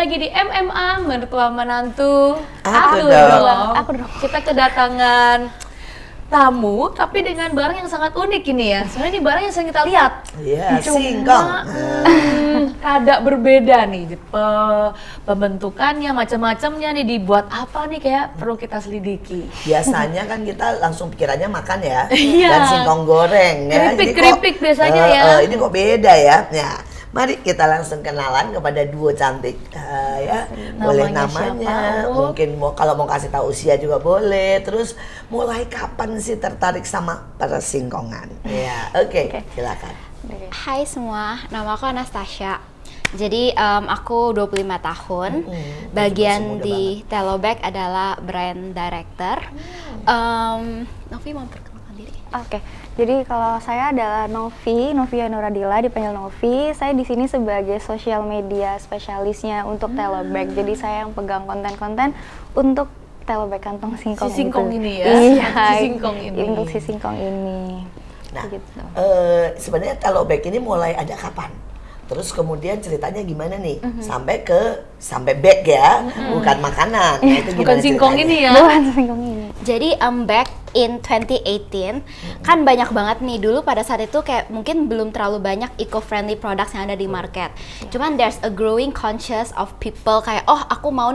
lagi di MMA Mertua Menantu. Aku dong. Aku dong. Kita kedatangan tamu, tapi dengan barang yang sangat unik ini ya. Sebenarnya ini barang yang sering kita lihat. Iya, Cuma, singkong. rada berbeda nih. Pembentukannya, macam-macamnya nih dibuat apa nih kayak perlu kita selidiki. Biasanya kan kita langsung pikirannya makan ya. Iya. Dan singkong goreng ya. Keripik biasanya ya. Ini kok beda ya. Ya. Mari kita langsung kenalan kepada duo cantik ya. Boleh namanya, mungkin kalau mau kasih tahu usia juga boleh. Terus mulai kapan sih tertarik sama persingkongan? Ya, oke. Silakan. Hai semua, nama aku Anastasia. Jadi aku 25 tahun. Bagian di Telobag adalah brand director. Novi mau perkenalkan diri? Oke. Jadi kalau saya adalah Novia Nuradila, dipanggil Novi. Saya di sini sebagai social media spesialisnya untuk Telobag. Jadi saya yang pegang konten-konten untuk Telobag kantong singkong. Si singkong itu. ini ya. Iya. Si singkong ini. Untuk si singkong ini. Nah, gitu. Sebenarnya Telobag ini mulai ada kapan? Terus kemudian ceritanya gimana nih? Sampai bag ya, bukan makanan. Nah, itu Bukan gimana singkong ceritanya? ini ya. Bukan singkong ini. Jadi back in 2018 kan banyak banget nih dulu pada saat itu kayak mungkin belum terlalu banyak eco-friendly products yang ada di market. Cuman there's a growing conscious of people kayak aku mau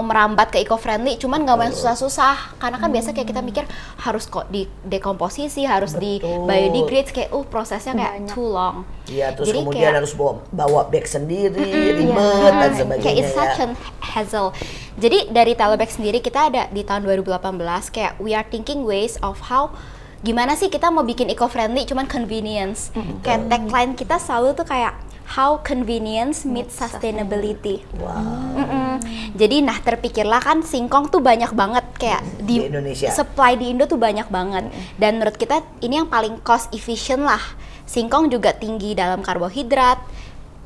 merambat ke eco-friendly, cuman nggak mau yang susah-susah karena kan biasa kayak kita mikir harus kok di dekomposisi, harus di biodegrade kayak prosesnya kayak too long. Iya, terus Jadi kemudian kayak, harus bawa bag sendiri, ribet dan sebagainya. kayak it's such an hassle. Jadi dari Telobag sendiri kita ada di tahun 2018 kayak we are thinking ways of how gimana sih kita mau bikin eco-friendly cuman convenience. Kayak tagline kita selalu tuh kayak how convenience meets sustainability. Wow. Jadi terpikirlah kan singkong tuh banyak banget kayak Di Indonesia. Supply di Indo tuh banyak banget. Dan menurut kita ini yang paling cost efficient lah. Singkong juga tinggi dalam karbohidrat.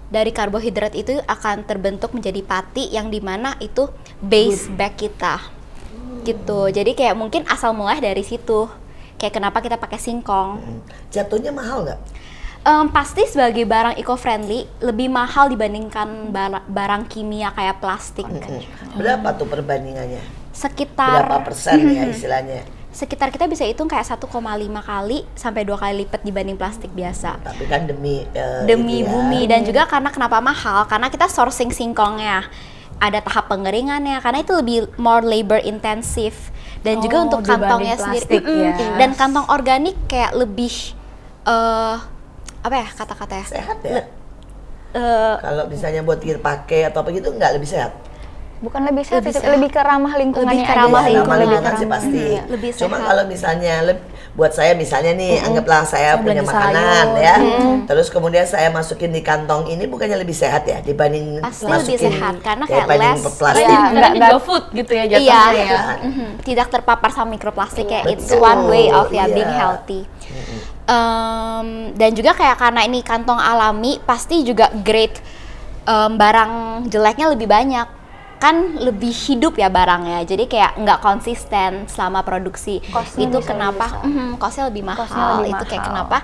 Dari karbohidrat itu akan terbentuk menjadi pati yang dimana itu base bag kita. Gitu. Jadi kayak mungkin asal mulai dari situ. Kayak kenapa kita pakai singkong. Jatuhnya mahal nggak? Pasti sebagai barang eco-friendly lebih mahal dibandingkan barang kimia kayak plastik. Berapa tuh perbandingannya? Sekitar Berapa persen ya istilahnya? Sekitar kita bisa hitung kayak 1,5 kali sampai 2 kali lipat dibanding plastik biasa. Tapi kan demi Demi ini ya. bumi dan juga karena kenapa mahal? Karena kita sourcing singkongnya. Ada tahap pengeringannya karena itu lebih more labor intensive dan juga untuk kantongnya dibanding sendiri. plastik ya. Dan kantong organik kayak lebih apa ya kata-katanya? Sehat ya? Kalau misalnya buat pakai atau apa gitu nggak lebih sehat? Bukan lebih sehat, Lebih itu sehat. lebih ke ramah lingkungannya. Lebih ke aja. ramah Iya, lingkungan. ramah lingkungan Lebih sih ke pasti. ramah. Lebih Cuma sehat. kalau misalnya buat saya misalnya nih, anggaplah saya punya belanja makanan sayur. ya. Terus kemudian saya masukin di kantong ini bukannya lebih sehat ya dibanding Pasti masukin lebih sehat, karena kayak dibanding less- plastik. Iya, Karena ini juga food gitu ya jatuhnya ya. Tidak terpapar sama mikroplastik ya. It's Betul, one way of iya. being healthy. Dan juga kayak karena ini kantong alami, pasti juga grade barang jeleknya lebih banyak. Kan lebih hidup ya barangnya, jadi kayak nggak konsisten selama produksi. Costnya Itu bisa kenapa costnya lebih mahal. lebih Itu kayak mahal. kenapa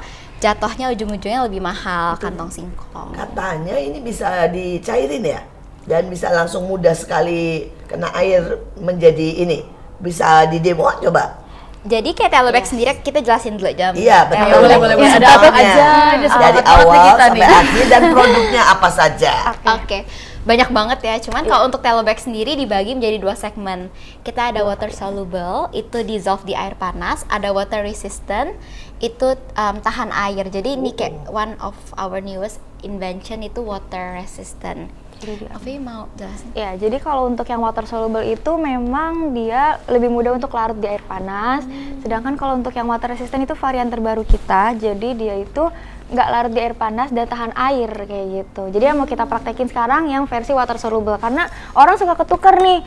jatuhnya ujung-ujungnya lebih mahal kantong singkong. Katanya ini bisa dicairin ya dan bisa langsung mudah sekali kena air menjadi ini. Bisa di demo coba. Jadi kayak Telobag sendiri kita jelasin dulu jam. Iya betul. boleh. Bisa Ada apa tahunya. aja, ada semangat dari banget nih awal kita sampai nih. akhir dan produknya apa saja. Oke, banyak banget ya. Cuman kalau untuk Telobag sendiri dibagi menjadi 2 segmen. Kita ada water soluble, itu dissolve di air panas. Ada water resistant, itu tahan air. Jadi ini kayak one of our newest invention itu water resistant. Ovi mau jelasin? Ya, jadi kalau untuk yang water soluble itu memang dia lebih mudah untuk larut di air panas. Sedangkan kalau untuk yang water resistant itu varian terbaru kita. Jadi dia itu nggak larut di air panas dan tahan air kayak gitu. Jadi yang mau kita praktekin sekarang yang versi water soluble karena orang suka ketukar nih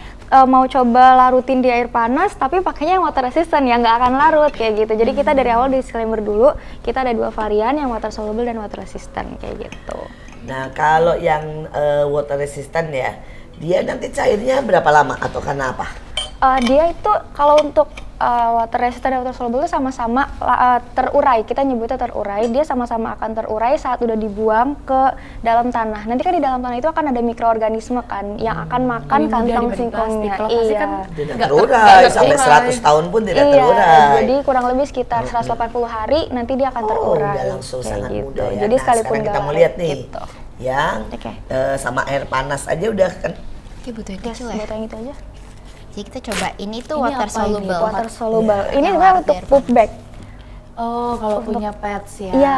mau coba larutin di air panas tapi pakainya yang water resistant yang nggak akan larut kayak gitu. Jadi kita dari awal disclaimer dulu kita ada 2 varian yang water soluble dan water resistant kayak gitu. Nah kalau yang water resistant ya, dia nanti cairnya berapa lama atau karena apa? Dia itu kalau untuk water resistant dan water soluble itu sama-sama terurai. Kita nyebutnya terurai. Dia sama-sama akan terurai saat udah dibuang ke dalam tanah. Nanti kan di dalam tanah itu akan ada mikroorganisme kan yang akan makan Lebih mudah kantong dibanding singkongnya. plastik. Kalau plastik kan Tidak nggak terurai, nggak sampai terurai. 100 tahun pun tidak Iya, terurai. jadi kurang lebih sekitar 180 hari nanti dia akan terurai. Udah langsung Kayak sangat gitu. mudah ya. Jadi Nah, sekalipun sekarang kita nggak mau lihat nih, gitu. yang Oke. sama air panas aja udah kan. Oke, butuh yang Yes, kecil ya. buat yang itu aja. Jadi kita coba ini tuh Ini water apa ini? soluble. Water soluble. Ini Yang sebenarnya larut untuk air poop bag. Oh, kalau punya pets ya. Iya.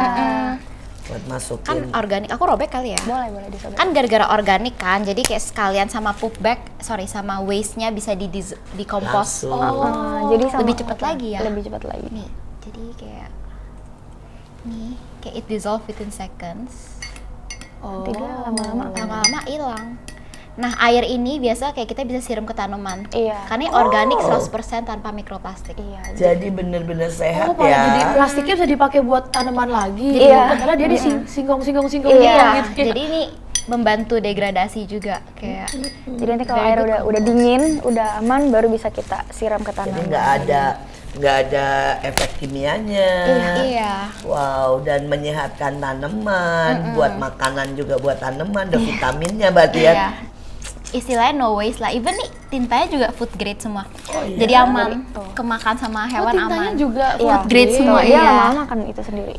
Buat Kan masukin. organik. Aku robek kali ya. Boleh disobek. Kan gara-gara organik kan, jadi kayak sekalian sama sama waste-nya bisa dikompos. Langsung. Jadi sama Lebih cepat lagi ya? Lebih cepat lagi. Nih, jadi kayak it dissolve within seconds. Oh. Nanti dia lama-lama akan Lama-lama hilang. Nah, air ini biasa kayak kita bisa siram ke tanaman. Iya. Karena ini organik 100% tanpa mikroplastik. Iya. Jadi bener-bener sehat Oh, malah ya. jadi plastiknya bisa dipakai buat tanaman lagi. Iya. Karena dia singkong-singkong Iya. gitu. Jadi ini membantu degradasi juga kayak Jadi nanti kalau air udah dingin, udah aman, baru bisa kita siram ke Jadi tanaman. nggak ada efek kimianya. iya. Wow, dan menyehatkan tanaman, buat makanan juga buat tanaman, ada vitaminnya berarti ya. Iya. Istilahnya no waste lah. Even nih tintanya juga food grade semua. Jadi aman. Kemakan sama hewan tintanya aman. juga Iya. food Grade semua, Dia iya. lama-lama akan itu sendiri.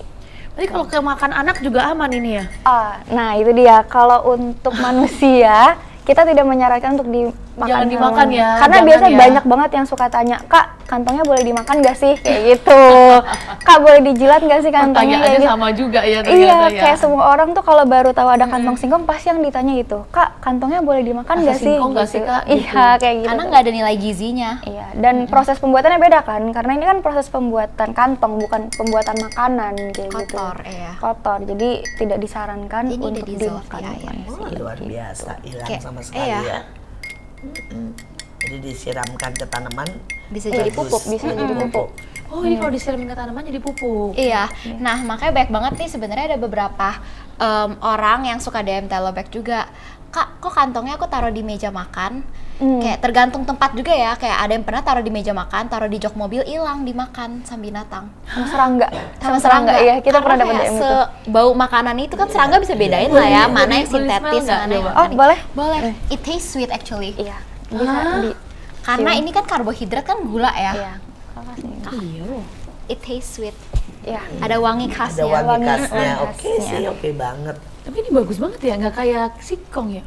Berarti kalau kemakan anak juga aman ini ya? Nah itu dia. Kalau untuk manusia, kita tidak menyarankan untuk dimakan. Jangan dimakan hewan. ya, Karena jangan biasa ya. banyak banget yang suka tanya, Kak, kantongnya boleh dimakan nggak sih? Kayak gitu. Kak, boleh dijilat nggak sih kantongnya? Pertanyaannya Kayak gitu. sama juga ya Iya, ternyata ya. kayak semua orang tuh kalau baru tahu ada kantong singkong pasti yang ditanya itu, Kak, kantongnya boleh dimakan Rasa nggak sih? singkong nggak sih, Kak? Gitu. Iya, kayak gitu. Karena nggak ada nilai gizinya. Iya, dan proses pembuatannya beda kan, karena ini kan proses pembuatan kantong, bukan pembuatan makanan kayak gitu. Kotor, iya. Kotor, jadi tidak disarankan Ini udah untuk dissolve dimakan. di air. Oh, luar biasa, hilang Kayak- sama sekali iya. ya. Jadi disiramkan ke tanaman. Bisa jadi bagus. pupuk. Bisa jadi pupuk. Oh, ini kalau disiramin ke tanaman jadi pupuk. Iya. Nah, makanya banyak banget nih sebenarnya ada beberapa orang yang suka DM Telobag juga. Kak, kok kantongnya aku taruh di meja makan? Kayak tergantung tempat juga ya. Kayak ada yang pernah taruh di meja makan, taruh di jok mobil, hilang dimakan sama binatang. Sama serangga. Sama serangga, iya, kita pernah Karena dapat kayak DM itu. bau makanan itu kan serangga bisa bedain lah ya, mana yang boleh sintetis, smell nggak, mana yang coba? Oh, organik. boleh? Boleh. It tastes sweet actually. Iya. Bisa di Karena ini kan karbohidrat kan gula ya. Iya. Apa sih? Iya loh. It tastes sweet. Iya. Ada wangi Ada khasnya. wangi khasnya. wangi Oke khasnya. sih, oke banget. Tapi ini bagus banget ya, nggak kayak singkong ya.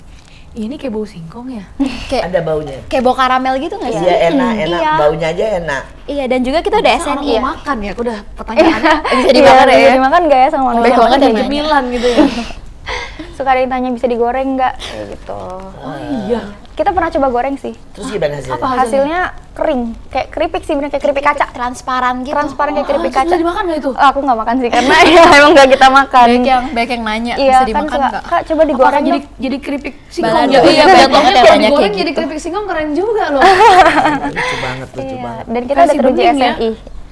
Ini kayak bau singkong ya. Kayak Ada baunya. kayak bau karamel gitu nggak sih? Iya, enak, enak. Iya. Baunya aja enak. Iya, dan juga kita udah Masa orang SNI ya. mau makan ya, aku udah pertanyaannya Bisa dimakan Iya, ya. bisa dimakan nggak ya sama kalau manusia? banget makan yang jadi nanya. cemilan gitu ya. Suka ada yang tanya bisa digoreng nggak? Kayak gitu. Oh iya. Kita pernah coba goreng sih. Terus gimana hasilnya? Apa? Hasilnya kering, kayak keripik sih, bener kayak keripik kaca. Transparan gitu. Transparan kayak keripik Terus kaca. bisa dimakan nggak itu? Oh, aku nggak makan sih karena ya emang nggak kita makan. Banyak yang nanya Iya, bisa kan dimakan suka, nggak? Kak coba Apakah digoreng jadi keripik singkong? Balado. gitu? Iya, banyak banget yang Kalau nanya kayak digoreng jadi gitu. keripik singkong keren juga loh. Lucu banget, lucu Iya, banget. dan kita Versi udah teruji bening ya? SNI.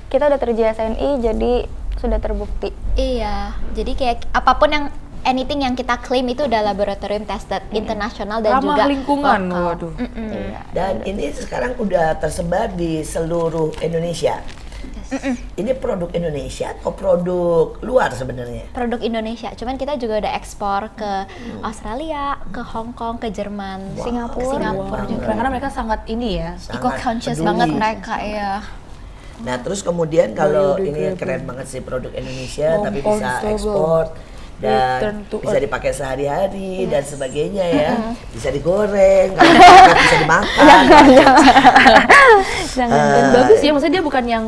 Kita udah teruji SNI, jadi sudah terbukti. Iya, jadi kayak apapun yang anything yang kita klaim itu udah laboratorium tested internasional dan juga Ramah lingkungan, lokal. waduh. Iya. Dan ini sekarang udah tersebar di seluruh Indonesia. Ini produk Indonesia atau produk luar sebenarnya? Produk Indonesia, cuman kita juga udah ekspor ke Australia, ke Hong Kong, ke Jerman, Singapura. ke Singapura Wow. juga. Karena mereka sangat ini ya. Sangat Eco-conscious peduli. banget mereka ya. Nah terus kemudian kalau ini Biodegradable. keren banget sih produk Indonesia, tapi bisa Compostable. ekspor Return dan to bisa earth. dipakai sehari-hari dan sebagainya ya. Bisa digoreng, kalau dimakan bisa dimakan. Jangan. Dan bagus ya, maksudnya dia bukan yang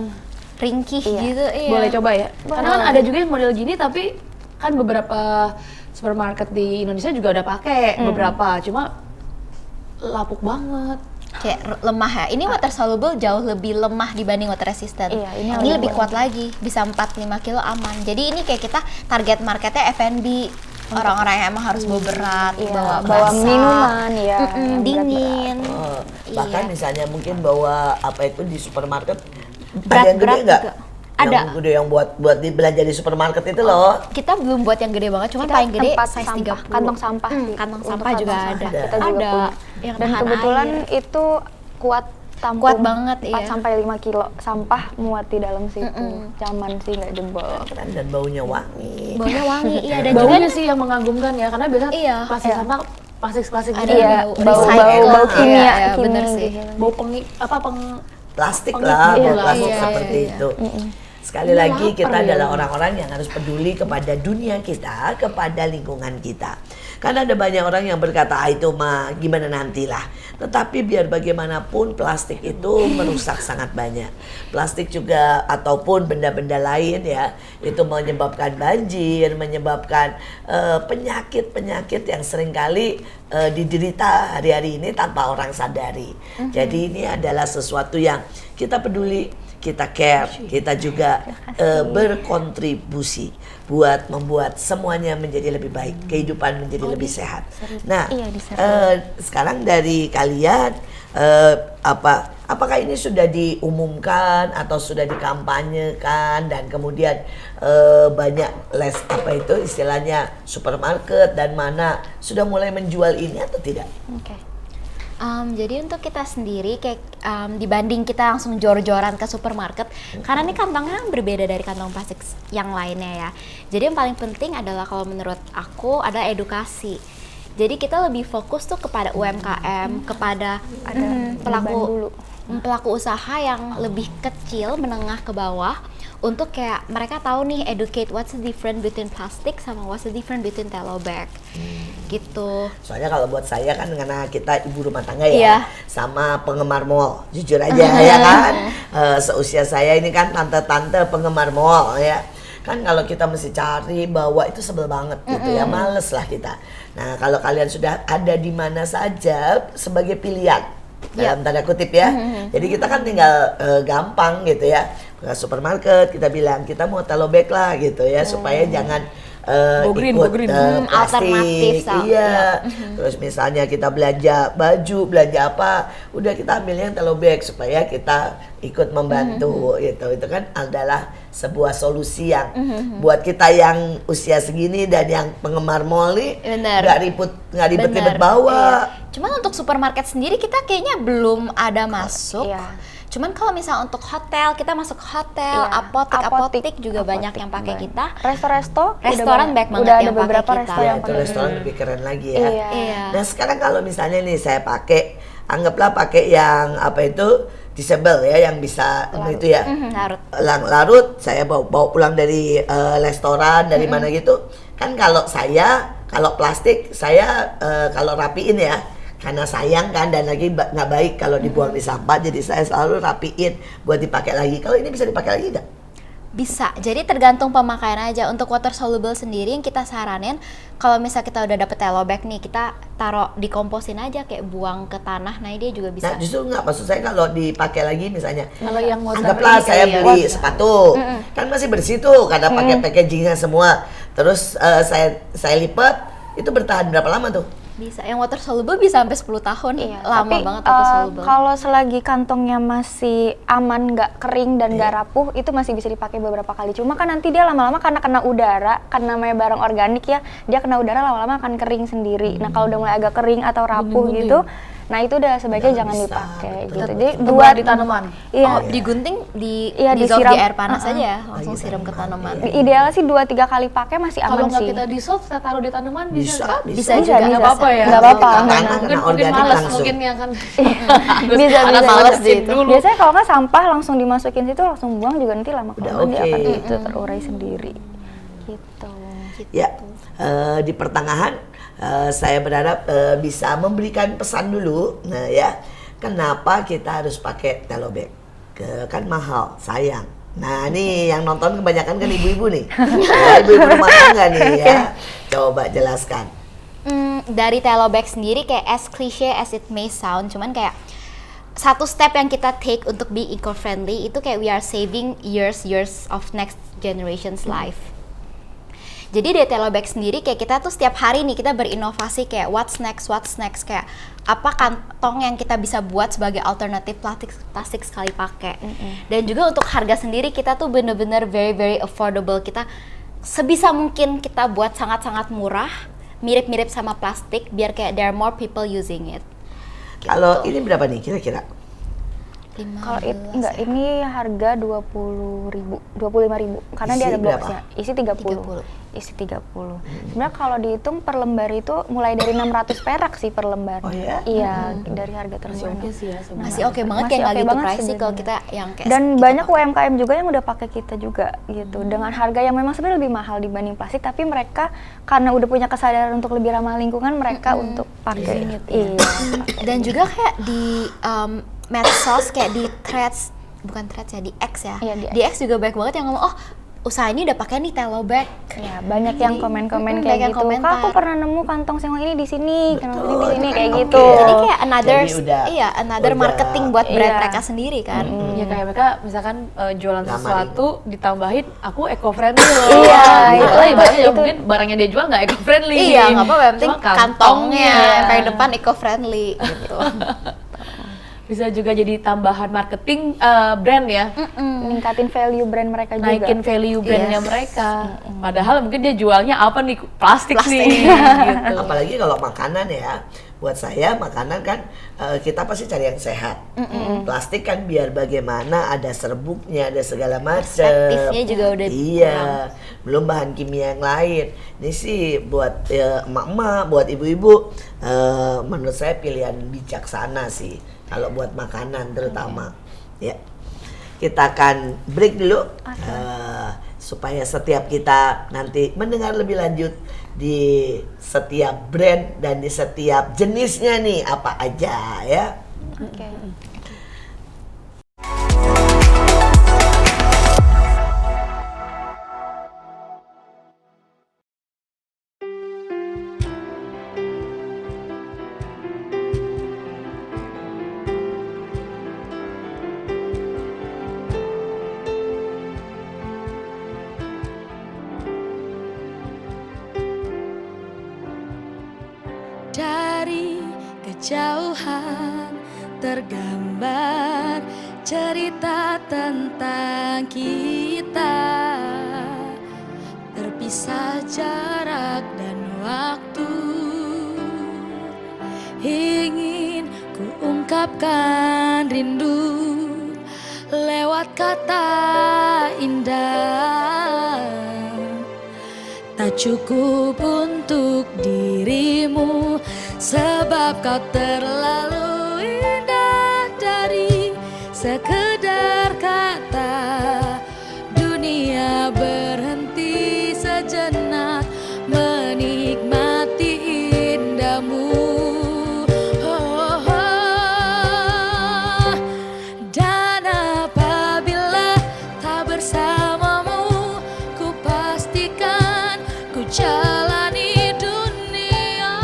Ringkih Iya. gitu, iya. boleh coba ya. Karena kan ada juga yang model gini tapi kan beberapa supermarket di Indonesia juga udah pakai beberapa, cuma lapuk banget. Kayak lemah ya. Ini water soluble jauh lebih lemah dibanding water resistant. Iya, ini ini lebih lebih kuat lagi, bisa 4-5 kilo aman. Jadi ini kayak kita target marketnya F&B, orang-orang yang emang harus bawa berat, Iya, bawa bawa masak, minuman ya. yang berat-berat. dingin. Oh, bahkan Iya. misalnya mungkin bawa apa itu di supermarket ada Berat-berat yang gede nggak? juga. Ada. Yang gede yang buat belanja di supermarket itu loh. Kita belum buat yang gede banget, cuman Kita paling gede tempat size sampah, 30. kantong sampah sih. Kantong Untuk sampah juga kantong ada. sampah kita juga Ada. punya. Yang Dan tahan kebetulan air. itu kuat tampung Kuat banget, 4 iya. sampai 5 kilo sampah muat di dalam situ. Nyaman sih, nggak jebol. Keren dan baunya wangi. Baunya wangi, iya. Dan juga Baunya sih yang mengagumkan ya, karena biasanya Iya. plastik sampah plastik ada gitu ya. bau kimia, Iya, iya, bener kimia sih. gitu. Bau Plastik Pengit, lah, iya bau lah. plastik Iya, seperti iya, itu. Sekali Ini lagi lapar kita ya. adalah orang-orang yang harus peduli kepada dunia kita, kepada lingkungan kita. Karena ada banyak orang yang berkata, itu mah gimana nantilah. Tetapi biar bagaimanapun plastik itu merusak sangat banyak. Plastik juga ataupun benda-benda lain ya, itu menyebabkan banjir, menyebabkan penyakit-penyakit yang seringkali diderita hari-hari ini tanpa orang sadari. Jadi ini adalah sesuatu yang kita peduli, kita care, kita juga berkontribusi buat membuat semuanya menjadi lebih baik, kehidupan menjadi lebih sehat. Nah, Iya, diseru. sekarang dari kalian apakah ini sudah diumumkan atau sudah dikampanyekan dan kemudian banyak istilahnya supermarket dan mana sudah mulai menjual ini atau tidak? Oke. Jadi untuk kita sendiri kayak dibanding kita langsung jor-joran ke supermarket, karena ini kantongnya berbeda dari kantong plastik yang lainnya ya. Jadi yang paling penting adalah kalau menurut aku adalah edukasi. Jadi kita lebih fokus tuh kepada UMKM, kepada pelaku usaha yang lebih kecil, menengah ke bawah, untuk kayak mereka tahu nih, educate what's the difference between plastik sama what's the difference between Telo bag gitu. Soalnya kalau buat saya kan karena kita ibu rumah tangga ya, Iya. sama penggemar mall, jujur aja ya kan, seusia saya ini kan tante-tante penggemar mall ya. Kan kalau kita mesti cari bawa itu sebel banget gitu ya, males lah kita. Nah kalau kalian sudah ada di mana saja sebagai pilihan, dalam tanda kutip ya, jadi kita kan tinggal gampang gitu ya, ke supermarket kita bilang kita mau Telo bag lah gitu ya, supaya jangan Go green, ikut go green. Alternatif, plastik, iya. Terus misalnya kita belanja baju, belanja apa, udah kita ambilnya yang Telo bag supaya kita ikut membantu gitu. Itu kan adalah sebuah solusi yang buat kita yang usia segini dan yang penggemar mall nih Bener. nggak ribet-ribet bawa. Iya. Cuman untuk supermarket sendiri kita kayaknya belum ada masuk. Iya. Cuman kalau misalnya untuk hotel, kita masuk hotel, Iya. apotek juga banyak yang pakai kita. Resto-resto Restoran banyak banget udah yang ada beberapa pakai kita. resto Ya, yang itu pakai. restoran lebih keren lagi ya. Iya. Iya. Nah sekarang kalau misalnya nih saya pakai, anggaplah pakai yang apa itu disable ya, yang bisa itu ya. Larut. Larut saya bawa pulang dari restoran dari mana gitu. Kan kalau plastik saya kalau rapiin ya, karena sayang kan dan lagi nggak baik kalau dibuang di sampah, jadi saya selalu rapiin buat dipakai lagi. Kalau ini bisa dipakai lagi nggak? Bisa, jadi tergantung pemakaian aja. Untuk water soluble sendiri yang kita saranin, kalau misal kita udah dapet Telo bag nih, kita taruh dikomposin aja, kayak buang ke tanah. Nah dia juga bisa. Nah justru nggak, maksud saya kalau dipakai lagi misalnya, Kalau yang water anggaplah ini saya kayak beli sepatu, kan masih bersih tuh karena pakai packagingnya semua. Terus saya lipat, itu bertahan berapa lama tuh? Bisa, yang water soluble bisa sampai 10 tahun. Iya, Lama tapi banget water soluble. kalau selagi kantongnya masih aman, nggak kering dan nggak rapuh, itu masih bisa dipakai beberapa kali. Cuma kan nanti dia lama-lama karena kena udara, karena namanya barang organik ya, dia kena udara lama-lama akan kering sendiri. Nah kalau udah mulai agak kering atau rapuh Gunting-gunting. gitu, nah itu udah sebaiknya Nggak jangan bisa, dipakai betul. gitu. Jadi Tebar buat di tanaman. Iya. Oh, digunting, Iya, dissolve disiram. di air panas aja ya, langsung gitu. siram ke tanaman. Idealnya sih 2-3 kali pakai masih Kalau aman nggak sih. kita dissolve, kita taruh di tanaman Bisa, nggak? Bisa Bisa, juga, bisa. Nggak apa-apa ya? Nggak apa-apa. Karena Mungkin kena mungkin organik males langsung. mungkin ya kan. Bisa, Ada bisa. males sih itu. dulu. Biasanya kalau nggak sampah langsung dimasukin situ langsung buang juga nanti lama Udah kelamaan dia oke. akan itu terurai sendiri. Gitu. Ya, di pertengahan saya berharap bisa memberikan pesan dulu. Nah ya, kenapa kita harus pakai Telo bag? Kan mahal, sayang. Nah ini yang nonton kebanyakan kan ibu-ibu nih, ya, ibu-ibu rumah tangga nih ya. Coba jelaskan. Dari Telo bag sendiri kayak as cliche as it may sound, cuman kayak satu step yang kita take untuk be eco-friendly itu kayak we are saving years of next generation's life. Jadi dari Telo bag sendiri kayak kita tuh setiap hari nih kita berinovasi kayak what's next kayak apa kantong yang kita bisa buat sebagai alternatif plastik sekali pakai. Dan juga untuk harga sendiri kita tuh bener-bener very affordable. Kita sebisa mungkin kita buat sangat-sangat murah, mirip-mirip sama plastik biar kayak there are more people using it. Kalau ini berapa nih kira-kira? Kalau enggak, ini harga 20.000, 25.000 karena Isi dia ada berapa? boxnya. Isi 30. Isi 30. Sebenarnya kalau dihitung per lembar itu mulai dari 600 perak sih per lembar. Oh ya? Iya, dari harga Masih tersebut. oke sih ya sebenarnya. Masih oke banget Masih kayak nggak oke gitu banget pricey kalau sebenarnya. kita yang kayak Dan kita banyak pakai. UMKM juga yang udah pakai kita juga gitu. Dengan harga yang memang sebenarnya lebih mahal dibanding plastik, tapi mereka karena udah punya kesadaran untuk lebih ramah lingkungan, mereka untuk pakai. Iya. Dan juga kayak di medsos kayak di threads, bukan threads ya, di X ya. Iya, di X juga banyak banget yang ngomong, oh usaha ini udah pakai nih Telo Bag. Ya, banyak yang komen-komen banyak kayak yang gitu. Kak, komentar. aku pernah nemu kantong singkong ini di sini, kantong ini di sini Betul. kayak Oke. gitu. Jadi kayak another Jadi udah- another udah- marketing buat brand Iya. mereka sendiri kan. Ya kayak mereka misalkan jualan Namarin. sesuatu ditambahin aku eco friendly loh. Iya, itu itu- ibaratnya ya itu- mungkin barangnya dia jual nggak eco friendly. Iya, nggak apa-apa, yang penting Cuma kantongnya Iya. kayak depan eco friendly gitu. Bisa juga jadi tambahan marketing brand ya. Ningkatin value brand mereka juga. Naikin value brandnya Yes. mereka. Padahal mungkin dia jualnya apa nih? Plastik, Plastik. nih. gitu. Apalagi kalau makanan ya, buat saya makanan kan kita pasti cari yang sehat. Plastik kan biar bagaimana ada serbuknya, ada segala macam. Perspektifnya juga udah Iya, belum bahan kimia yang lain. Ini sih buat emak-emak, buat ibu-ibu, menurut saya pilihan bijaksana sih. Kalau buat makanan terutama, ya. Kita akan break dulu supaya setiap kita nanti mendengar lebih lanjut di setiap brand dan di setiap jenisnya nih apa aja ya. Oke. Dari kejauhan tergambar cerita tentang kita, terpisah jarak dan waktu. Ingin ku ungkapkan rindu lewat kata indah. Tak cukup untuk dirimu, sebab kau terlalu indah dari sekedar kata. Dunia berhenti sejenak menikmati indahmu. Oh, oh. Dan apabila tak bersamamu, ku pastikan ku jalani dunia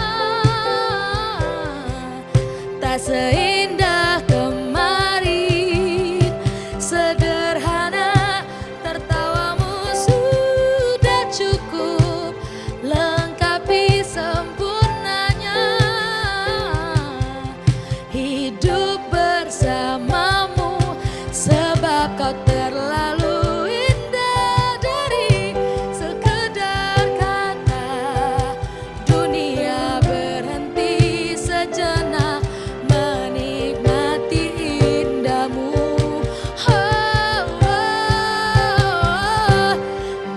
tak seindah kemarin. Sederhana, tertawamu sudah cukup lengkapi sempurnanya hidup bersamamu, sebab kau terlalu indah dari sekedar kata. Dunia berhenti sejenak menikmati indahmu. Oh, oh.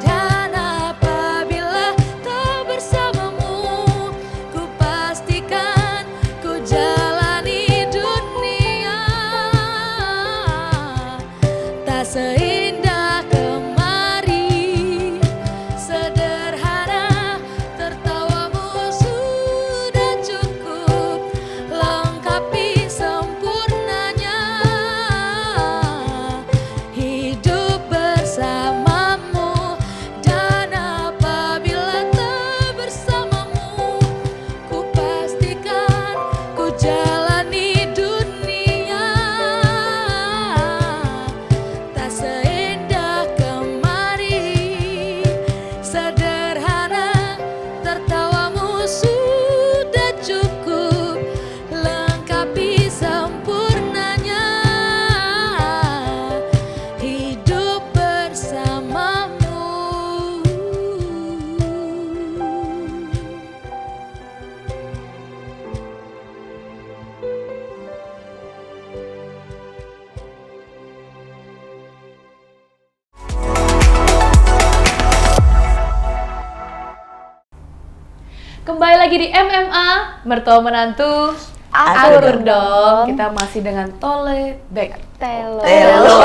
Dan apabila tak bersamamu, ku pastikan ku jalani dunia tak seindah kemarin. Sederhana, tertawamu sudah cukup lengkapi sempurnanya hidup bersamamu. Dan apabila tak bersamamu, ku pastikan ku jalani dunia tak Kembali lagi di MMA, mertua menantu Atur dong. Kita masih dengan Tole Bek. Telo. Telo.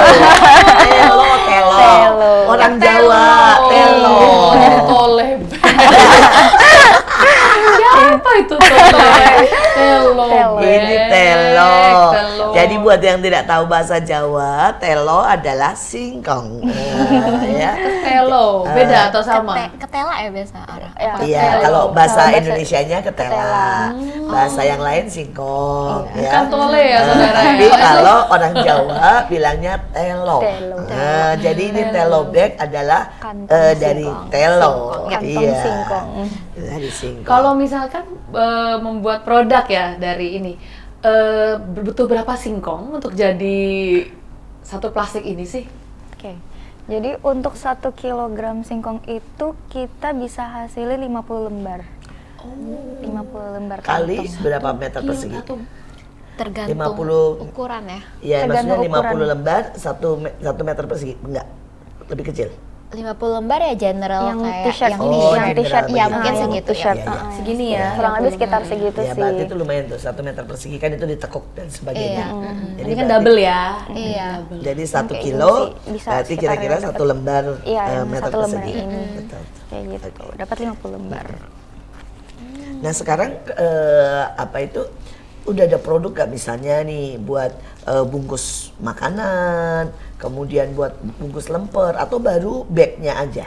Orang Jawa, telo. Jadi Tole Bek. Siapa itu Tole? Telo Bek. Ini telo. Telo. Jadi buat yang tidak tahu bahasa Jawa, telo adalah singkong. Ya. Telo, beda atau sama? Ketela ya biasa orang. Ya. Iya, Ketelo. kalau bahasa Kalau bahasa Indonesianya ketela. Bahasa yang lain singkong, ya. Bukan Tole ya, saudara. Tapi kalau orang Jawa bilangnya telo. Telo. Nah, jadi ini telo bag adalah Kantong dari singkong. telo. Kantong singkong. Dari singkong. Kalau misalkan membuat produk ya dari ini, butuh berapa singkong untuk jadi satu plastik ini sih? Oke. Jadi untuk 1 kilogram singkong itu kita bisa hasilin 50 lembar. 50 lembar Kali kantong. berapa meter persegi? Atau Tergantung 50. ukuran ya. Iya, maksudnya Tergantung 50 ukuran. lembar 1 meter persegi. Enggak. Lebih kecil. 50 lembar ya general Yang kayak t-shirt yang ini, Oh, yang general t-shirt begitu. ya mungkin yang segitu t-shirt. ya. Iya. segini ya? Kurang lebih sekitar segitu Ya, sih. berarti itu lumayan tuh 1 meter persegi kan itu ditekuk dan sebagainya. Iya. Ini kan berarti- double ya? Iya. Jadi 1 kayak kilo gini sih, bisa berarti sekitar kira-kira dapat- 1 lembar Iya, yang meter 1 lembar persegi. ini. Betul. Kayak gitu. Dapat 50 lembar. Nah sekarang apa itu udah ada produk gak misalnya nih buat bungkus makanan, kemudian buat bungkus lemper atau baru bagnya aja?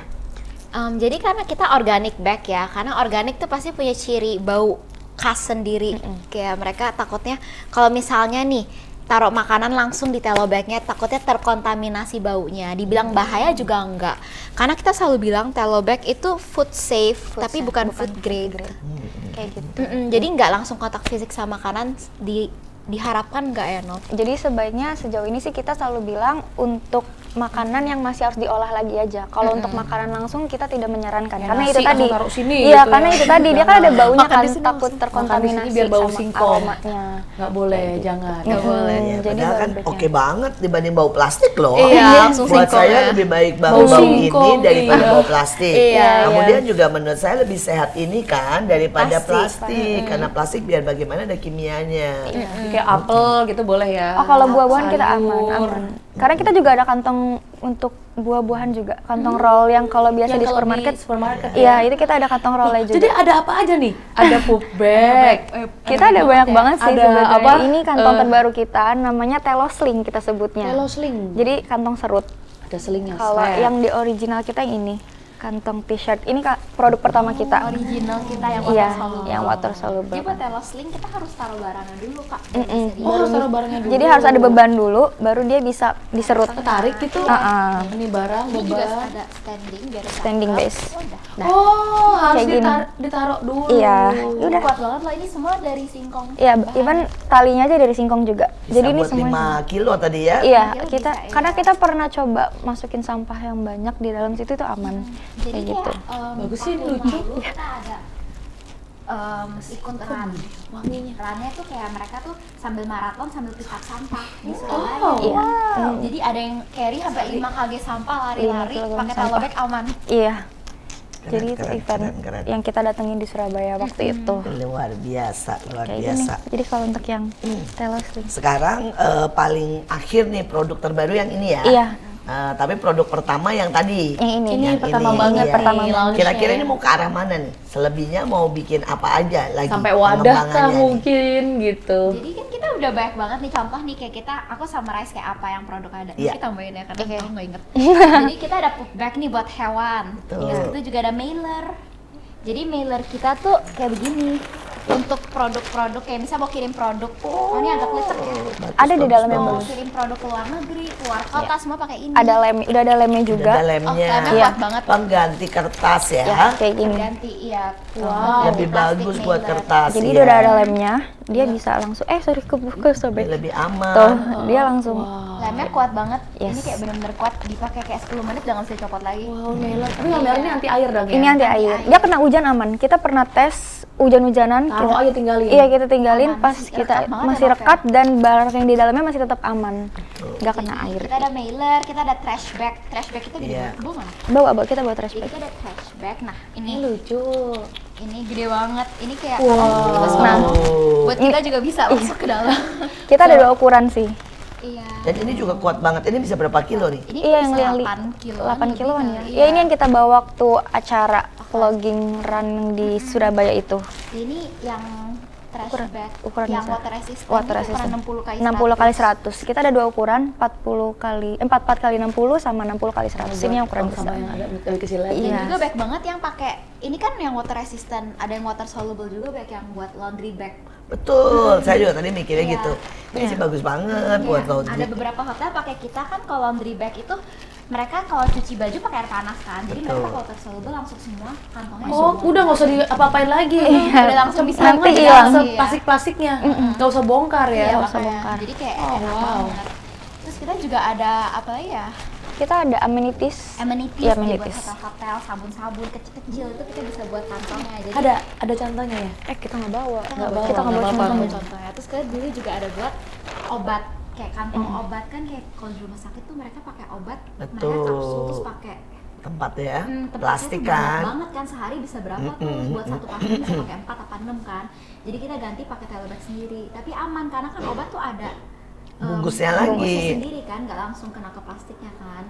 Jadi karena kita organic bag ya, karena organik tuh pasti punya ciri bau khas sendiri. Kayak mereka takutnya kalau misalnya nih taruh makanan langsung di telo bagnya, takutnya terkontaminasi baunya. Dibilang bahaya juga enggak. Karena kita selalu bilang telo bag itu food safe, tapi bukan food grade. Kayak gitu. Jadi nggak langsung kontak fisik sama makanan, diharapkan nggak ya Nov? Jadi sebaiknya sejauh ini sih kita selalu bilang untuk makanan yang masih harus diolah lagi aja. Kalau untuk makanan langsung kita tidak menyarankan Ya, karena nasi itu tadi. langsung taruh sini Iya, gitu karena ya. itu tadi dia kan ada baunya Makan kan di sini takut langsung. terkontaminasi Makan di sini biar bau sama singkong. aromanya. Nggak boleh, jangan. Nggak boleh. Ya, Jadi padahal kan baiknya. oke banget dibanding bau plastik loh. Iya, langsung Buat singkong saya ya. lebih baik Bau bau ini singkong, daripada iya. bau plastik. Iya, Kemudian juga menurut saya lebih sehat ini kan daripada Plastik. plastik. Karena plastik biar bagaimana ada kimianya. Kayak apel gitu boleh ya? Oh, kalau buah-buahan kita Sayur. aman. Karena kita juga ada kantong untuk buah-buahan juga, kantong roll yang kalau biasa Yang di kalau supermarket. di supermarket Iya, itu kita ada kantong rollnya juga. Jadi ada apa aja nih? Ada pup bag. Kita ada banyak banget sih Ada sebenarnya. apa? Ini kantong terbaru kita, namanya Telo Sling kita sebutnya. Telo sling. Jadi kantong serut. Ada selingnya. Kalau set. yang di original kita yang ini, kantong t-shirt. Ini produk pertama kita. Original kita yang Iya, water soluble. yang water soluble. Jadi buat telo sling kita harus taruh barangnya dulu kak. Oh, harus taruh barangnya dulu. Jadi harus ada beban dulu, baru dia bisa diserut. Tarik gitu. Ini barang, Ini juga beban. ada standing biar Standing ditangkap. base. Udah. Oh, harus kayak gini. ditaruh dulu. Iya, udah. Kuat banget loh, ini semua dari singkong. Iya, even talinya aja dari singkong juga. Bisa Jadi ini buat semuanya. 5 kilo tadi ya. Iya, Kilo kita bisa, iya. karena kita pernah coba masukin sampah yang banyak di dalam situ itu aman. Jadi Kayak gitu. Bagus sih, lucu. Kita ada ikut run. Wanginya. Runnya tuh kayak mereka tuh sambil maraton sambil pick up sampah di Oh, Surabaya. Iya. Jadi ada yang carry sampai 5 kg sampah lari-lari 5 kilogram pakai sampah. telo bag aman. Iya. Keren, Jadi itu keren, event keren. yang kita datengin di Surabaya waktu itu. Luar biasa, luar Kayak gini. biasa. Jadi kalau untuk yang Telo Sling. Sekarang paling akhir nih produk terbaru yang ini ya. Iya. Tapi produk pertama yang tadi. Yang ini. Ini Yang pertama ini, banget, iya. pertama banget. Kira-kira ini mau ke arah mana nih? Selebihnya mau bikin apa aja lagi? Sampai wadah kah pengembangannya nih? mungkin gitu. Jadi kan kita udah banyak banget nih contoh nih kayak kita, aku summarize kayak apa yang produk ada. Iya. Kita tambahin ya karena aku nggak inget. Jadi kita ada poop bag nih buat hewan. Betul. Terus kita juga ada mailer. Jadi mailer kita tuh kayak begini. Untuk produk-produk kayak misalnya mau kirim produk, oh ini agak licek ya. Ada di dalam yang Mau bagus. kirim produk ke luar negeri, keluar kota semua pakai ini. Ada lem, udah ada lemnya Udah juga. ada lemnya. lemnya Iya. kuat banget. Pengganti kertas ya. Ya, kayak gini. Ganti iya. Lebih bagus buat kertas. Jadi ya. dia udah ada lemnya, dia bisa langsung sorry kebuka sobek. Lebih aman. Tuh, dia langsung Lemnya kuat banget. Yes. Ini kayak bener-bener kuat, dipakai kayak 10 menit jangan bisa copot lagi. Wow, mailer. Tapi mailer ini anti air dong ya? ini anti air. Dia kena hujan aman. Kita pernah tes hujan-hujanan. Taruh aja tinggalin. Iya, kita tinggalin Aman, pas masih kita rekat banget masih ya, rekat dan barang yang di dalamnya masih tetap aman. Nggak kena Jadi, air. Kita ada mailer, kita ada trash bag. Trash bag itu gede Iya. banget. Bawa mana? Bawa kita bawa trash Jadi bag. kita ada trash bag. Nah, ini Lucu. Ini gede banget. Ini kayak Wow. kita semua. Buat kita juga bisa masuk ke dalam. Kita ada 2 ukuran sih. Iya. Dan ini juga kuat banget. Ini bisa berapa kilo nih? Ini Iya, bisa yang 8 kiloan. 8 kiloan ya. lebih Ya kali. ini yang kita bawa waktu acara vlogging run di Surabaya itu. Ini yang trash bag, ukuran yang besar. water resistant. Water Ini resistant. ukuran 60 kali 60 kali 100. Kita ada 2 ukuran, 44 kali 60 sama 60 kali 100. Ini yang ukuran sama besar. yang agak lebih kecil lagi. Dan Iya. juga bag banget yang pakai ini kan yang water resistant, ada yang water soluble juga bag yang buat laundry bag. Betul, saya juga tadi mikirnya Iya. gitu. Ini sih bagus banget buat Iya, laundry. ada beberapa hotel pakai kita kan kalau laundry bag itu mereka kalau cuci baju pakai air panas kan. Jadi Betul. mereka kalau water soluble langsung semua kantongnya Oh, semua. udah nggak usah diapa-apain lagi. Udah langsung bisa Nanti pakai. hilang. Iya. Plastik-plastiknya, nggak usah bongkar Iya, ya. nggak usah makanya. bongkar. Jadi kayak Oh, enak wow. banget. Terus kita juga ada apa lagi ya? Kita ada amenities. Amenities, Iya, buat amenities. hotel-hotel, sabun-sabun kecil-kecil itu kita bisa buat kantongnya. Jadi Ada contohnya ya? Kita nggak bawa. Nggak bawa, Kita nggak nggak bawa apa-apa. contohnya. contohnya. Terus kita dulu juga ada buat obat kayak kantong obat kan kayak kalau di rumah sakit tuh mereka pakai obat, mereka Betul. kapsul terus pakai Tempat ya, tempatnya plastik tuh banyak kan. banget kan sehari bisa berapa tuh buat satu pasien bisa pakai 4 apa 6 kan. Jadi kita ganti pakai telebag sendiri. Tapi aman karena kan obat tuh ada Bungkusnya lagi. bungkusnya sendiri kan, nggak langsung kena ke plastiknya kan.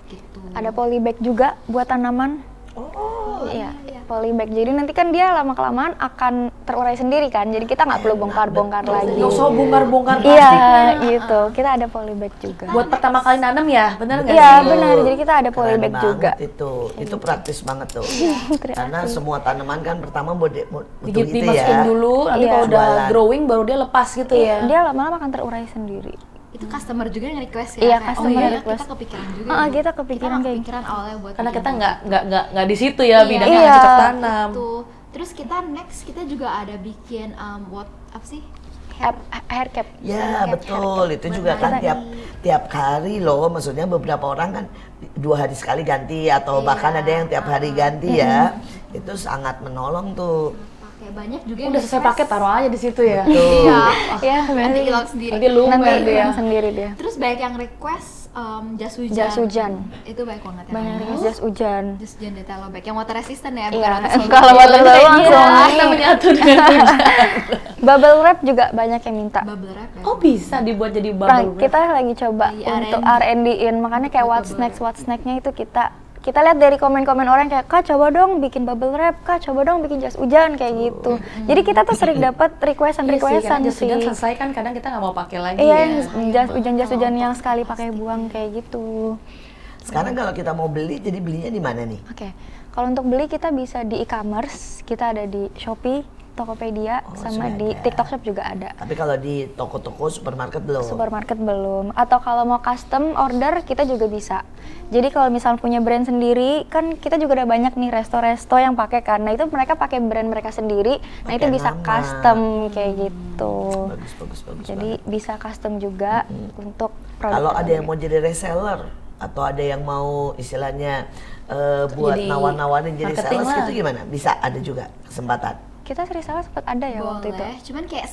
Gitu. Ada polybag juga buat tanaman. Oh, Iya, polybag. Jadi nanti kan dia lama-kelamaan akan terurai sendiri kan. Jadi kita nggak perlu bongkar-bongkar lagi. Nggak usah bongkar-bongkar Iya, plastiknya. gitu. Kita ada polybag juga. Buat pertama kali nanam ya, bener nggak Iya, sih? benar. Jadi kita ada Keren polybag banget juga. Itu praktis banget tuh. Terima Karena kasih. semua tanaman kan pertama butuh gitu Dimasukin ya. dulu, nanti Iya. kalau udah Jualan. growing baru dia lepas gitu ya. Dia lama-lama akan terurai sendiri. Itu customer juga yang request ya. Iya, kayak, customer iya, request. kita kepikiran juga. Ah, ya, Bu. kita kepikiran nggak kayak kepikiran awalnya buat Karena bikin kita gitu. nggak di situ ya bidangnya Iya. nggak cocok tanam. Gitu. Terus kita next kita juga ada bikin apa sih? Hair cap. Ya betul, itu juga kan tiap hari loh, maksudnya beberapa orang kan 2 hari sekali ganti atau bahkan ada yang tiap hari ganti ya. Itu sangat menolong tuh. Pakai banyak juga yang Udah selesai request. pakai taruh aja di situ ya. Iya. Ya, Nanti nanti hilang sendiri. Nanti lumer nanti dia. hilang sendiri dia. Terus banyak yang request jas hujan. Jas hujan. Itu banyak banget ya. Banyak request jas hujan. Jas hujan detail bag yang water resistant ya, Iya, water soluble. kalau water soluble langsung Kita menyatu dengan hujan. Bubble wrap juga banyak yang minta. Bubble wrap ya. Oh bisa dibuat jadi Nah, bubble wrap. kita lagi coba Lagi untuk R&D. R&D-in, makanya kayak what's next-nya itu kita lihat dari komen-komen orang kayak, Kak coba dong bikin bubble wrap, Kak coba dong bikin jas hujan kayak gitu. Jadi kita tuh sering dapat requestan Iya sih, karena jas sih. hujan selesai kan kadang kita nggak mau pakai lagi Iya, ya. jas hujan yang sekali pakai buang kayak gitu. Sekarang kalau kita mau beli, jadi belinya di mana nih? Oke, kalau untuk beli kita bisa di e-commerce, kita ada di Shopee, Tokopedia, sama sudah di ada. TikTok Shop juga ada. Tapi kalau di toko-toko supermarket belum. Supermarket belum. Atau kalau mau custom order kita juga bisa. Jadi kalau misal punya brand sendiri, kan kita juga udah banyak nih resto-resto yang pakai karena itu mereka pakai brand mereka sendiri. Nah itu Pakai bisa nama. custom kayak gitu. Bagus Jadi banget. bisa custom juga untuk produk. Kalau ada yang mau jadi reseller atau ada yang mau istilahnya buat Jadi nawar-nawarin jadi marketing sales lah. gitu gimana? Bisa ada juga kesempatan. Kita reseller sempat ada ya waktu itu. Boleh, cuman kayak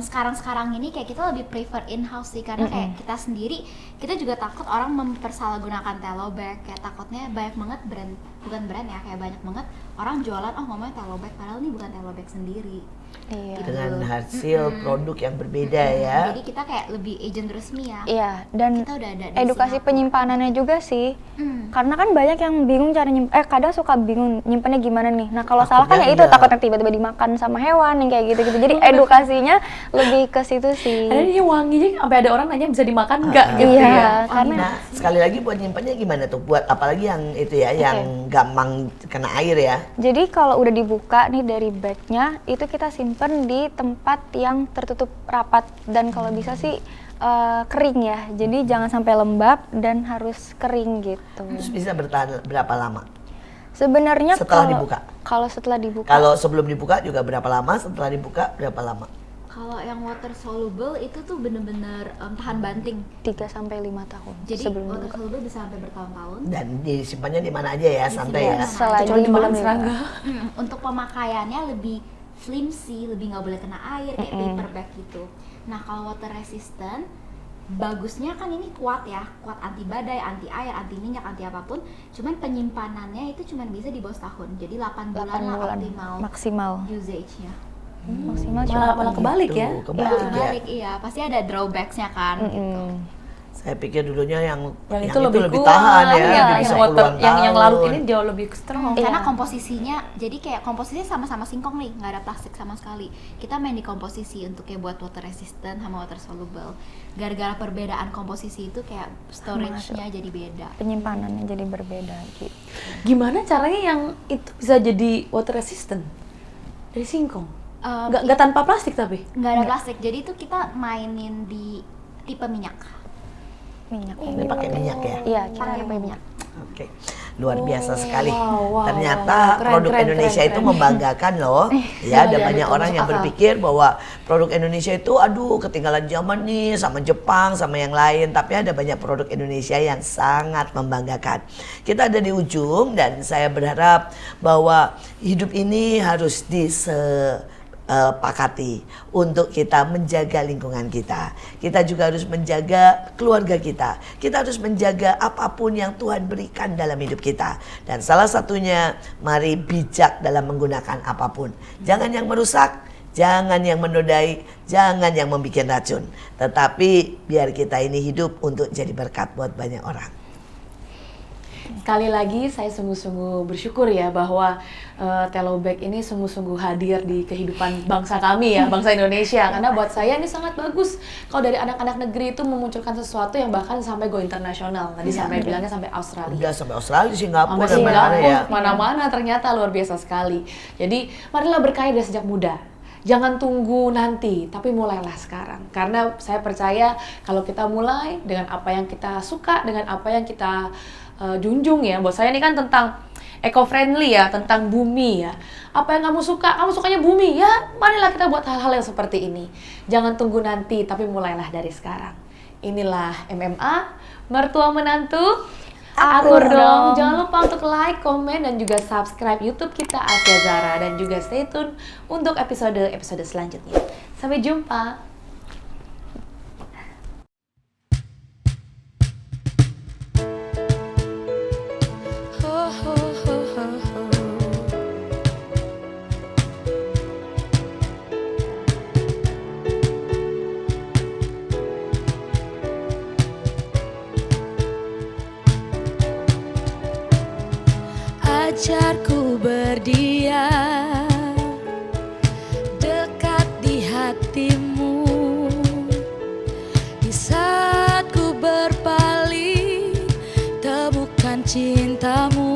sekarang-sekarang ini kayak kita lebih prefer in-house sih karena kayak kita sendiri, kita juga takut orang mempersalahgunakan telo bag, kayak takutnya banyak banget brand, bukan brand ya, kayak banyak banget orang jualan ngomongnya telo bag padahal ini bukan telo bag sendiri. Iya. Dengan hasil produk yang berbeda ya. Jadi kita kayak lebih agent resmi ya. Iya, dan Kita udah ada di edukasi Singapura. penyimpanannya juga sih. Hmm. Karena kan banyak yang bingung cara kadang suka bingung nyimpannya gimana nih. Nah, kalau salah kan Takutnya ya itu iya. takutnya tiba-tiba dimakan sama hewan yang kayak gitu-gitu. Jadi edukasinya lebih ke situ sih. Ada ini wanginya sampai ada orang nanya bisa dimakan nggak gitu Iya, ya. karena Nah, sekali lagi buat nyimpannya gimana tuh? Buat apalagi yang itu ya, yang gampang kena air ya. jadi kalau udah dibuka nih dari bagnya, itu kita simpen di tempat yang tertutup rapat dan kalau bisa sih kering ya. Jadi jangan sampai lembab dan harus kering gitu. Terus bisa bertahan berapa lama? Sebenarnya Setelah kalau- dibuka? Kalau setelah dibuka, Kalau sebelum dibuka juga berapa lama? Setelah dibuka berapa lama? Kalau yang water soluble itu tuh bener-bener tahan banting. 3 sampai 5 tahun Jadi sebelum water dibuka. soluble bisa sampai bertahun-tahun. Dan disimpannya di mana aja ya, santai ya. Selagi Kecuali belum dimakan dibuka. serangga. Untuk pemakaiannya lebih flimsy, lebih nggak boleh kena air kayak paper bag gitu. Nah kalau water resistant bagusnya kan ini kuat ya, kuat anti badai, anti air, anti minyak, anti apapun. Cuman penyimpanannya itu cuman bisa di bawah setahun. Jadi 8 bulan 8 lah bulan optimal maksimal. usage-nya. Maksimal Malah kebalik ya. Kebalik ya. Balik, iya, pasti ada drawbacks-nya kan. Gitu. Saya pikir dulunya yang Yang itu lebih kuat, tahan ya, iya, bisa yang water, puluhan yang larut tahun. ini jauh lebih strong. Karena Iya. komposisinya, jadi kayak komposisinya sama-sama singkong nih, nggak ada plastik sama sekali. Kita main di komposisi untuk kayak buat water resistant sama water soluble. Gara-gara perbedaan komposisi itu kayak storage-nya jadi beda. Penyimpanannya jadi berbeda gitu. Gimana caranya yang itu bisa jadi water resistant dari singkong? Eh, Nggak tanpa plastik tapi? Nggak ada plastik, jadi itu kita mainin di tipe minyak. Minyak. Ini pakai minyak ya. Iya, kita pakai minyak. Oke, luar biasa sekali. wow, Ternyata wow. Keren, produk keren, Indonesia keren, itu keren. membanggakan loh. Ya, ada Iya, banyak betul, orang masuk yang akal. berpikir bahwa produk Indonesia itu aduh ketinggalan zaman nih sama Jepang sama yang lain. Tapi ada banyak produk Indonesia yang sangat membanggakan. Kita ada di ujung dan saya berharap bahwa hidup ini harus pakati untuk kita menjaga lingkungan kita. Kita juga harus menjaga keluarga kita. Kita harus menjaga apapun yang Tuhan berikan dalam hidup kita. Dan salah satunya, mari bijak dalam menggunakan apapun. Jangan yang merusak, jangan yang menodai, jangan yang membuat racun. Tetapi biar kita ini hidup untuk jadi berkat buat banyak orang. Sekali lagi saya sungguh-sungguh bersyukur ya bahwa Telobag ini sungguh-sungguh hadir di kehidupan bangsa kami ya, bangsa Indonesia. Karena buat saya ini sangat bagus kalau dari anak-anak negeri itu memunculkan sesuatu yang bahkan sampai go internasional. Tadi sampai bilangnya sampai Australia. Udah sampai Australia, Singapura, Sampai dan mana-mana Singapura, ya. mana-mana ternyata luar biasa sekali. Jadi marilah berkarya dari sejak muda. Jangan tunggu nanti, tapi mulailah sekarang. Karena saya percaya kalau kita mulai dengan apa yang kita suka, dengan apa yang kita junjung ya. Buat saya ini kan tentang eco-friendly ya, tentang bumi ya. Apa yang kamu suka? Kamu sukanya bumi ya. Marilah kita buat hal-hal yang seperti ini. Jangan tunggu nanti, tapi mulailah dari sekarang. Inilah MMA, mertua menantu. Akur dong. Jangan lupa untuk like, komen, dan juga subscribe YouTube kita Asia Zara. Dan juga stay tune untuk episode-episode selanjutnya. Sampai jumpa. Ajarku berdiam dekat di hatimu, di saat ku berpaling temukan cintamu.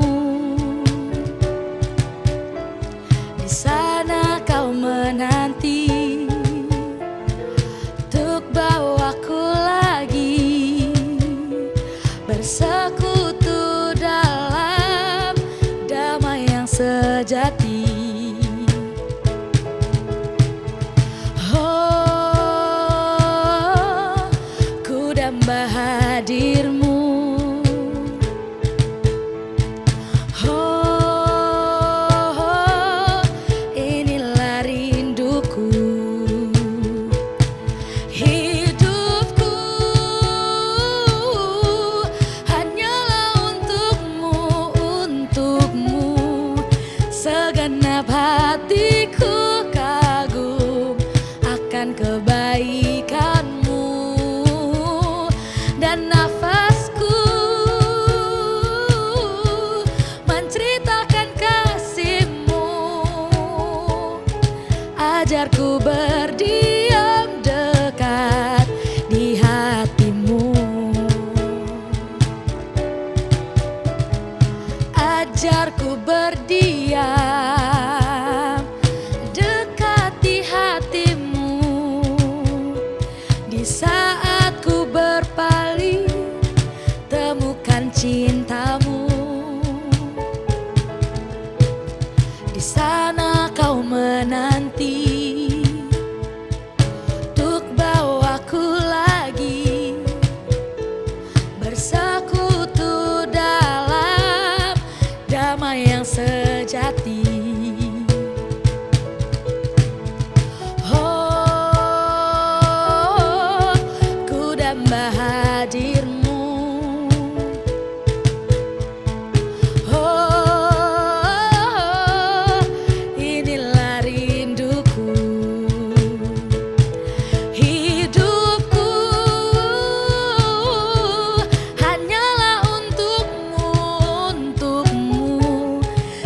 Di sana kau menanti untuk bawaku lagi bersekutu dalam damai yang sejati. Oh, ku damba hadirmu. Oh, inilah rinduku. Hidupku hanyalah untukmu, untukmu. Segenap hatiku kagum akan kebaikanmu, dan nafas hadirmu. Oh, inilah rinduku. Hidupku hanyalah untukmu, untukmu.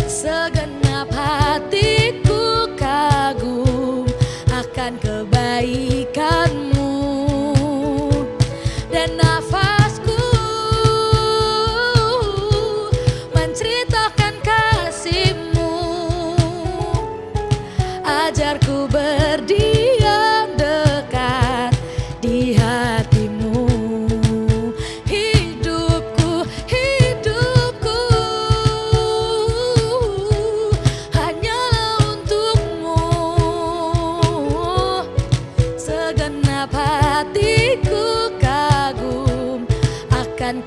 Segenap hatiku kagum akan kebaikanmu. Dan nafasku menceritakan kasihmu. Ajarku berdiam dekat di hatimu. Hidupku, hidupku hanyalah untukmu. Segenap hatiku kagum akan